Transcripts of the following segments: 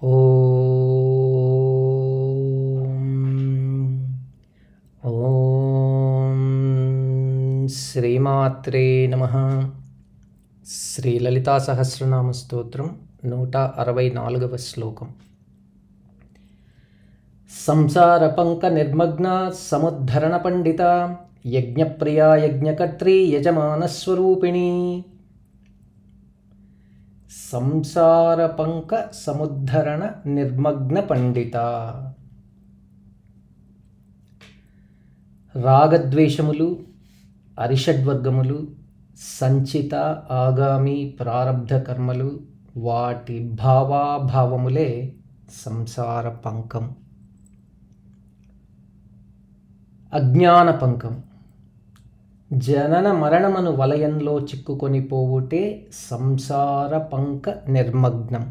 ఓం శ్రీమాత్రే నమః. శ్రీ లలితా సహస్రనామ స్తోత్రం 164వ శ్లోకం. సంసార పంక నిర్మగ్న సముద్ధరణ పండిత యజ్ఞప్రియా యజ్ఞకర్త్రీ యజమాన స్వరూపిణి. సంసార పంక సముద్ధరణ నిర్మగ్న పండిత. రాగద్వేషములు, అరిషడ్వర్గములు, సంచిత ఆగామి ప్రారబ్ధ కర్మలు, వాటి భావాభావములే సంసార పంకం. అజ్ఞాన పంకం, జనన మరణమను వలయంలో చిక్కుకొని పోవుటే సంసార పంక నిర్మగ్నం.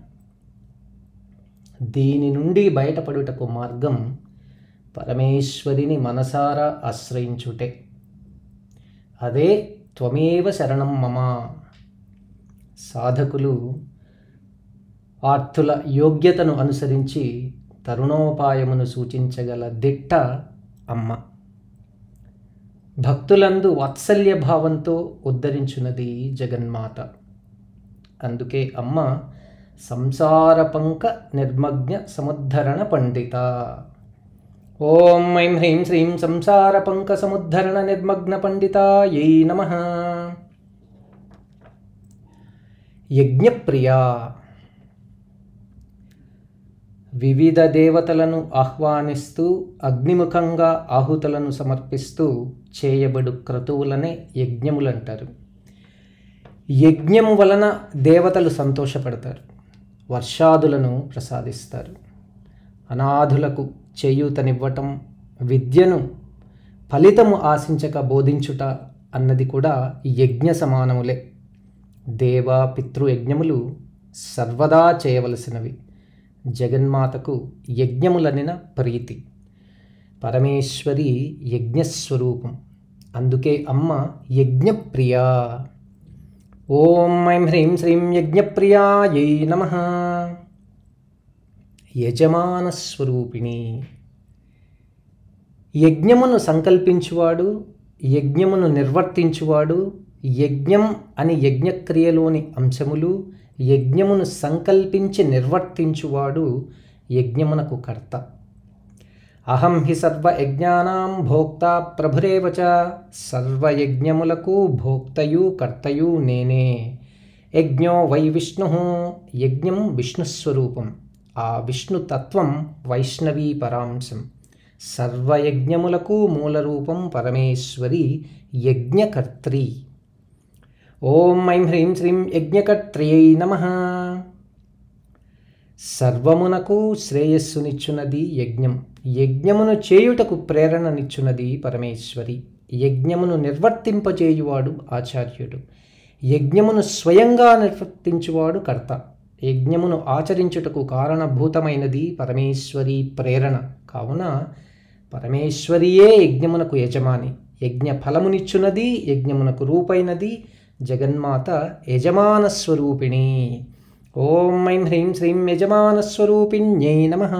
దీని నుండి బయటపడుటకు మార్గం పరమేశ్వరిని మనసారా ఆశ్రయించుటే. అదే త్వమేవ శరణం మమ. సాధకులు ఆర్తుల యోగ్యతను అనుసరించి తరుణోపాయమును సూచించగల దిట్ట అమ్మ. భక్తులందు వాత్సల్య భావంతో ఉద్ధరించున్నది జగన్మాత. అందుకే అమ్మ సంసార పంక నిర్మగ్న సముద్ధరణ పండిత. ఓం ఐం హ్రీం శ్రీం సంసార పంక సముద్ధరణ నిర్మగ్న పండితాయై నమః. యజ్ఞప్రియా, వివిధ దేవతలను ఆహ్వానిస్తూ అగ్నిముఖంగా ఆహుతులను సమర్పిస్తూ చేయబడు క్రతువులనే యజ్ఞములంటారు. యజ్ఞము వలన దేవతలు సంతోషపడతారు, వర్షాదులను ప్రసాదిస్తారు. అనాథులకు చేయూతనివ్వటం, విద్యను ఫలితము ఆశించక బోధించుట అన్నది కూడా యజ్ఞ సమానములే. దేవ పితృయజ్ఞములు సర్వదా చేయవలసినవి. జగన్మాతకు యజ్ఞములనిన ప్రీతి. పరమేశ్వరి యజ్ఞస్వరూపం. అందుకే అమ్మ యజ్ఞప్రియా. ఓం ఐం హ్రీం శ్రీం యజ్ఞప్రియాయై నమః. యజమాన స్వరూపిణి. యజ్ఞమును సంకల్పించువాడు, యజ్ఞమును నిర్వర్తించువాడు, యజ్ఞం అని యజ్ఞక్రియలోని అంశములు, యజ్ఞమును సంకల్పించి నిర్వర్తించువాడు యజ్ఞమునకు కర్త. అహం హి సర్వయజ్ఞానాం భోక్తా ప్రభురేవ చ. సర్వయజ్ఞములకు భోక్తయు కర్తయు నేనే. యజ్ఞో వై విష్ణు. యజ్ఞం విష్ణుస్వరూపం. ఆ విష్ణుతత్వం వైష్ణవీ పరాంశం. సర్వయజ్ఞములకు మూలరూపం పరమేశ్వరి యజ్ఞకర్త్రి. ఓం ఐం హ్రీం శ్రీం యజ్ఞకర్త్ర్యై నమః. సర్వమునకు శ్రేయస్సునిచ్చున్నది యజ్ఞం. యజ్ఞమును చేయుటకు ప్రేరణనిచ్చున్నది పరమేశ్వరి. యజ్ఞమును నిర్వర్తింపచేయువాడు ఆచార్యుడు. యజ్ఞమును స్వయంగా నిర్వర్తించువాడు కర్త. యజ్ఞమును ఆచరించుటకు కారణభూతమైనది పరమేశ్వరి ప్రేరణ. కావున పరమేశ్వరియే యజ్ఞమునకు యజమాని. యజ్ఞ ఫలమునిచ్చున్నది, యజ్ఞమునకు రూపైనది జగన్మాత యజమాన స్వరూపిణి. ఓం ఐం హ్రీం శ్రీం యజమాన స్వరూపిణ్యై నమః.